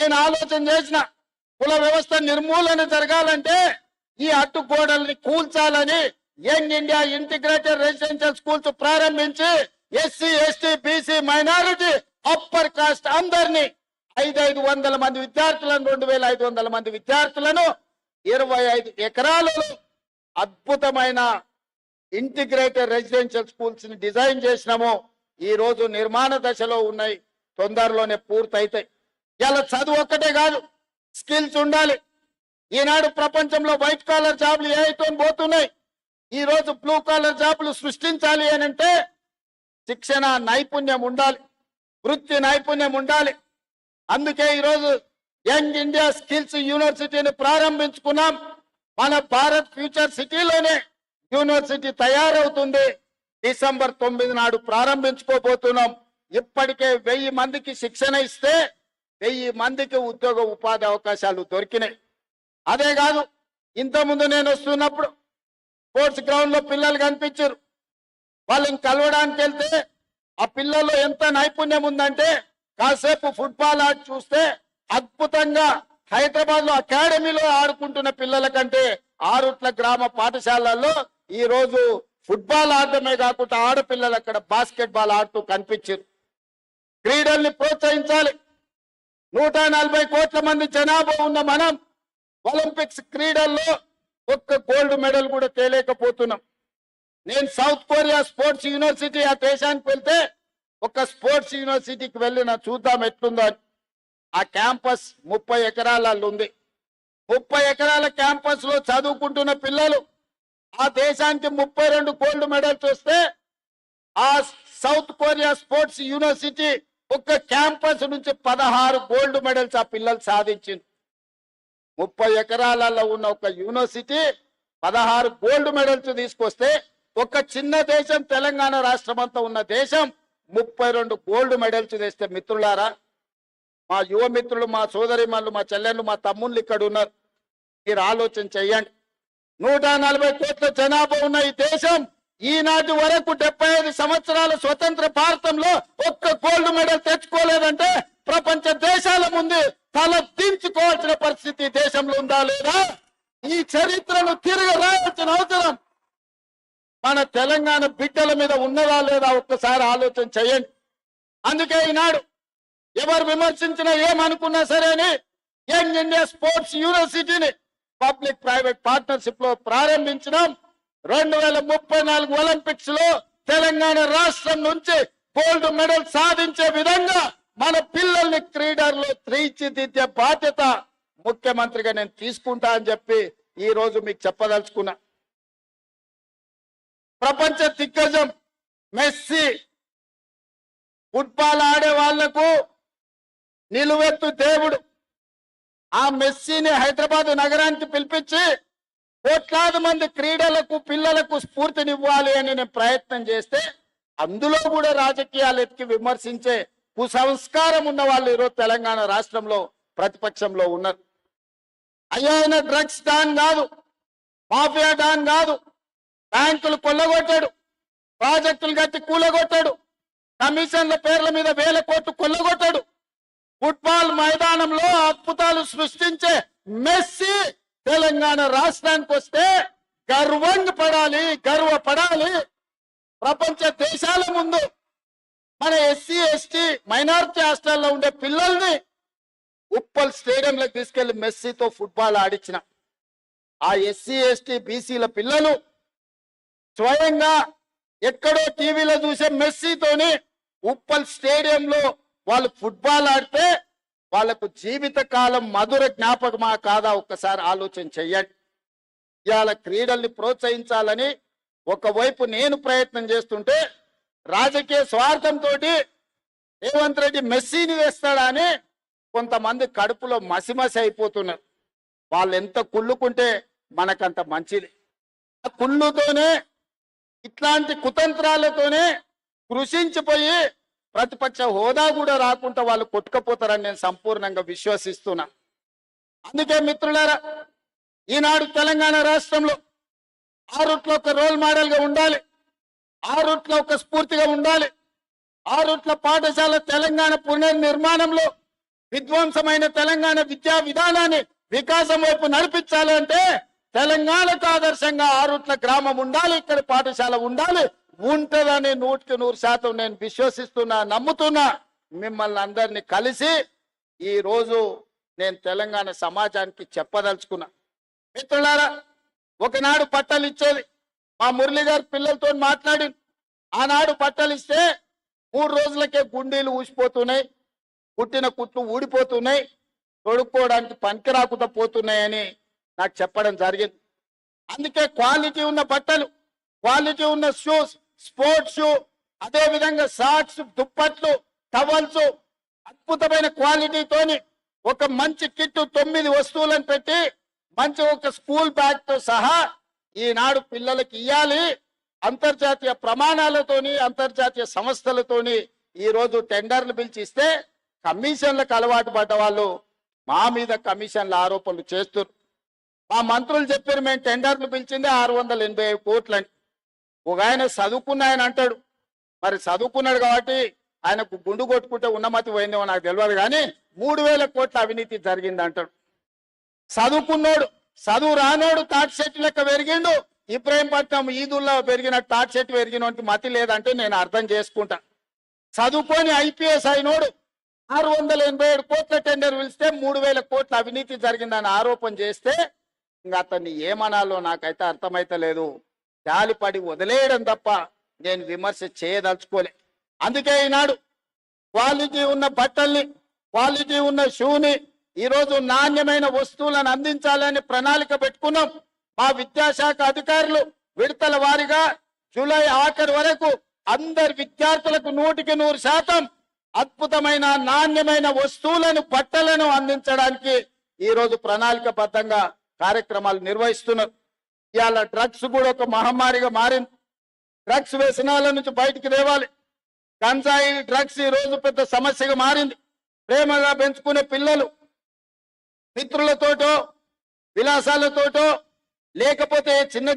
నేను ఆలోచన చేసిన కుల వ్యవస్థ నిర్మూలన జరగాలంటే ఈ అడ్డుగోడల్ని కూల్చాలని young India integrated residential schools ప్రారంభించి SC ST BC minority upper caste అందరినీ 500 మంది విద్యార్థులను 2500 మంది విద్యార్థులను 25 ఎకరాలలో అద్భుతమైన ఇంటిగ్రేటెడ్ రెసిడెన్షియల్ స్కూల్స్ ని డిజైన్ చేసినాము. ఈ రోజు నిర్మాణ దశలో ఉన్నాయి, తొందరలోనే పూర్తయితాయి. ఇలా చదువు ఒక్కటే కాదు, స్కిల్స్ ఉండాలి. ఈనాడు ప్రపంచంలో వైట్ కాలర్ జాబ్లు ఏఐతో పోతున్నాయి. ఈ రోజు బ్లూ కాలర్ జాబ్లు సృష్టించాలి అని అంటే శిక్షణ నైపుణ్యం ఉండాలి, వృత్తి నైపుణ్యం ఉండాలి. అందుకే ఈరోజు యంగ్ ఇండియా స్కిల్స్ యూనివర్సిటీని ప్రారంభించుకున్నాం. మన భారత్ ఫ్యూచర్ సిటీలోనే యూనివర్సిటీ తయారవుతుంది. డిసెంబర్ 9 నాడు ప్రారంభించుకోబోతున్నాం. ఇప్పటికే 1000 మందికి శిక్షణ ఇస్తే 1000 మందికి ఉద్యోగ ఉపాధి అవకాశాలు దొరికినాయి. అదే కాదు, ఇంతకుముందు నేను వస్తున్నప్పుడు స్పోర్ట్స్ గ్రౌండ్ లో పిల్లలు కనిపించారు. వాళ్ళని కలవడానికి వెళ్తే ఆ పిల్లల్లో ఎంత నైపుణ్యం ఉందంటే కాసేపు ఫుట్బాల్ ఆడి చూస్తే అద్భుతంగా హైదరాబాద్ లో అకాడమీలో ఆడుకుంటున్న పిల్లల కంటే ఆరుట్ల గ్రామ పాఠశాలల్లో ఈ రోజు ఫుట్బాల్ ఆడటమే కాకుండా ఆడపిల్లలు అక్కడ బాస్కెట్ బాల్ ఆడుతూ కనిపించారు. క్రీడల్ని ప్రోత్సహించాలి. 140 కోట్ల మంది జనాభా ఉన్న మనం ఒలింపిక్స్ క్రీడల్లో ఒక్క గోల్డ్ మెడల్ కూడా తేలేకపోతున్నాం. నేను సౌత్ కొరియా స్పోర్ట్స్ యూనివర్సిటీ ఆ దేశానికి వెళ్తే ఒక స్పోర్ట్స్ యూనివర్సిటీకి వెళ్ళిన చూద్దాం ఎట్లుందో అని. ఆ క్యాంపస్ 30 ఎకరాలలో ఉంది. 30 ఎకరాల క్యాంపస్ లో చదువుకుంటున్న పిల్లలు ఆ దేశానికి 32 గోల్డ్ మెడల్స్ వస్తే ఆ సౌత్ కొరియా స్పోర్ట్స్ యూనివర్సిటీ ఒక్క క్యాంపస్ నుంచి 16 గోల్డ్ మెడల్స్ ఆ పిల్లలు సాధించింది. 30 ఎకరాలలో ఉన్న ఒక యూనివర్సిటీ 16 గోల్డ్ మెడల్స్ తీసుకొస్తే ఒక చిన్న దేశం తెలంగాణ రాష్ట్రం అంతా ఉన్న దేశం 32 గోల్డ్ మెడల్స్ తెస్తే మిత్రులారా, మా యువ మిత్రులు, మా సోదరిమణులు, మా చెల్లెళ్ళు, మా తమ్ముళ్ళు ఇక్కడ ఉన్నారు. మీరు ఆలోచన చెయ్యండి. 140 కోట్ల జనాభా ఉన్న ఈ దేశం ఈనాటి వరకు 75 సంవత్సరాల స్వతంత్ర భారతంలో ఒక్క గోల్డ్ మెడల్ తెచ్చుకోలేదంటే ప్రపంచ దేశాల ముందు తల దించుకోవాల్సిన పరిస్థితి దేశంలో ఉందా లేదా? ఈ చరిత్రను తిరిగి రాయాల్సిన అవసరం మన తెలంగాణ బిడ్డల మీద ఉన్నదా లేదా ఒక్కసారి ఆలోచన చేయండి. అందుకే ఈనాడు ఎవరు విమర్శించినా ఏమనుకున్నా సరే అని యంగ్ ఇండియా స్పోర్ట్స్ యూనివర్సిటీని పబ్లిక్ ప్రైవేట్ పార్ట్నర్షిప్ లో ప్రారంభించినాం. 2034 ఒలింపిక్స్ లో తెలంగాణ రాష్ట్రం నుంచి గోల్డ్ మెడల్ సాధించే విధంగా మన పిల్లల్ని క్రీడల్లో తీర్చిదిద్దే బాధ్యత ముఖ్యమంత్రిగా నేను తీసుకుంటా అని చెప్పి ఈ రోజు మీకు చెప్పదలుచుకున్నా. ప్రపంచ దిగ్గజం మెస్సీ ఫుట్బాల్ ఆడే వాళ్లకు నిలువెత్తు దేవుడు. ఆ మెస్సీని హైదరాబాద్ నగరానికి పిలిపించి కోట్లాది మంది క్రీడలకు పిల్లలకు స్ఫూర్తినివ్వాలి అని నేను ప్రయత్నం చేస్తే అందులో కూడా రాజకీయాలు ఎత్తి విమర్శించే కుసంస్కారం ఉన్న వాళ్ళు ఈరోజు తెలంగాణ రాష్ట్రంలో ప్రతిపక్షంలో ఉన్నారు. అయ్యా ఆయన డ్రగ్స్ డాన్ కాదు, మాఫియా డాన్ కాదు, బ్యాంకులు కొల్లగొట్టాడు, ప్రాజెక్టులు కట్టి కూలగొట్టాడు, కమిషన్ల పేర్ల మీద 1000 కోట్లు కొల్లగొట్టాడు. ఫుట్బాల్ మైదానంలో అద్భుతాలు సృష్టించే మెస్సీ తెలంగాణ రాష్ట్రానికి వస్తే గర్వపడాలి. ప్రపంచ దేశాల ముందు మన ఎస్సీ ఎస్టీ మైనారిటీ హాస్టల్లో ఉండే పిల్లల్ని ఉప్పల్ స్టేడియంలోకి తీసుకెళ్లి మెస్సీతో ఫుట్బాల్ ఆడించిన ఆ ఎస్సీ ఎస్టీ బీసీల పిల్లలు స్వయంగా ఎక్కడో టీవీలో చూసే మెస్సీతోని ఉప్పల్ స్టేడియంలో వాళ్ళు ఫుట్బాల్ ఆడితే వాళ్లకు జీవితకాలం మధుర జ్ఞాపకమా కాదా ఒక్కసారి ఆలోచన చెయ్యండి. ఇవాళ క్రీడల్ని ప్రోత్సహించాలని ఒకవైపు నేను ప్రయత్నం చేస్తుంటే రాజకీయ స్వార్థంతో రేవంత్ రెడ్డి మెస్సీని వేస్తాడా అని కొంతమంది కడుపులో మసిమసి అయిపోతున్నారు. వాళ్ళు ఎంత కుళ్ళుకుంటే మనకంత మంచిది. ఆ కుళ్ళుతోనే ఇట్లాంటి కుతంత్రాలతోనే కృషించిపోయి ప్రతిపక్ష హోదా కూడా రాకుండా వాళ్ళు కొట్టుకపోతారని నేను సంపూర్ణంగా విశ్వసిస్తున్నా. అందుకే మిత్రులారా, ఈనాడు తెలంగాణ రాష్ట్రంలో ఆరుట్ల ఒక రోల్ మోడల్ గా ఉండాలి, ఆరుట్ల ఒక స్ఫూర్తిగా ఉండాలి. ఆరుట్ల పాఠశాల తెలంగాణ పునర్నిర్మాణంలో విధ్వంసమైన తెలంగాణ విద్యా విధానాన్ని వికాసం వైపు నడిపించాలంటే తెలంగాణకు ఆదర్శంగా ఆరుట్ల గ్రామం ఉండాలి, ఇక్కడ పాఠశాల ఉండాలి. ఉంటదని 100% నేను విశ్వసిస్తున్నా, నమ్ముతున్నా. మిమ్మల్ని అందరినీ కలిసి ఈ రోజు నేను తెలంగాణ సమాజానికి చెప్పదలుచుకున్నా. మిత్రులారా, ఒకనాడు పట్టాలు ఇచ్చేది మా మురళి గారి పిల్లలతో మాట్లాడి, ఆనాడు పట్టాలు ఇస్తే 3 రోజులకే గుండీలు ఊసిపోతున్నాయి, పుట్టిన కుట్లు ఊడిపోతున్నాయి, తొడుక్కోవడానికి పనికి రాకుండా పోతున్నాయని నాకు చెప్పడం జరిగింది. అందుకే క్వాలిటీ ఉన్న బట్టలు, క్వాలిటీ ఉన్న షూస్, స్పోర్ట్స్ షూ, అదే విధంగా సాక్స్, దుప్పట్లు, టవల్స్ అద్భుతమైన క్వాలిటీతోని ఒక మంచి కిట్టు 9 వస్తువులను పెట్టి మంచి ఒక స్కూల్ బ్యాగ్ తో సహా ఈనాడు పిల్లలకి ఇవ్వాలి. అంతర్జాతీయ ప్రమాణాలతోని అంతర్జాతీయ సంస్థలతోని ఈ రోజు టెండర్లు పిలిచి ఇస్తే కమిషన్లకు అలవాటు పడ్డ వాళ్ళు మా మీద కమిషన్ల ఆరోపణలు చేస్తున్నారు. మా మంత్రులు చెప్పారు మేము టెండర్లు పిలిచింది 685 కోట్లని. ఒక ఆయన చదువుకున్న ఆయన అంటాడు, మరి చదువుకున్నాడు కాబట్టి ఆయనకు గుండు కొట్టుకుంటే ఉన్నమతి పోయిందేమో నాకు తెలియదు, కానీ 3000 కోట్ల అవినీతి జరిగింది అంటాడు. చదువుకున్నోడు, చదువు రానోడు తాటి చెట్టు లెక్క పెరిగిండు. ఇబ్రాహీంపట్నం ఈదుల్లో పెరిగిన తాటి చెట్టు పెరిగినోడికి మతి లేదంటే నేను అర్థం చేసుకుంటా. చదువుకొని ఐపీఎస్ అయినోడు 687 కోట్ల టెండర్ పిలిస్తే 3000 కోట్ల అవినీతి జరిగిందని ఆరోపణ చేస్తే ఇంకా అతన్ని ఏమనాలో నాకైతే అర్థమైతే లేదు. జాలిపడి వదిలేయడం తప్ప నేను విమర్శ చేయదలుచుకోలే. అందుకే ఈనాడు క్వాలిటీ ఉన్న బట్టల్ని, క్వాలిటీ ఉన్న షూని, ఈరోజు నాణ్యమైన వస్తువులను అందించాలని ప్రణాళిక పెట్టుకున్నాం. మా విద్యాశాఖ అధికారులు విడతల వారీగా జూలై ఆఖరి వరకు అందరి విద్యార్థులకు 100% అద్భుతమైన నాణ్యమైన వస్తువులను, బట్టలను అందించడానికి ఈరోజు ప్రణాళికబద్ధంగా కార్యక్రమాలు నిర్వహిస్తున్నారు. ఇవాళ డ్రగ్స్ కూడా ఒక మహమ్మారిగా మారింది. డ్రగ్స్ వ్యసనాల నుంచి బయటికి తేవాలి. గంజాయి, డ్రగ్స్ ఈ రోజు పెద్ద సమస్యగా మారింది. ప్రేమగా పెంచుకునే పిల్లలు మిత్రులతోటో, విలాసాలతోటో, లేకపోతే చిన్న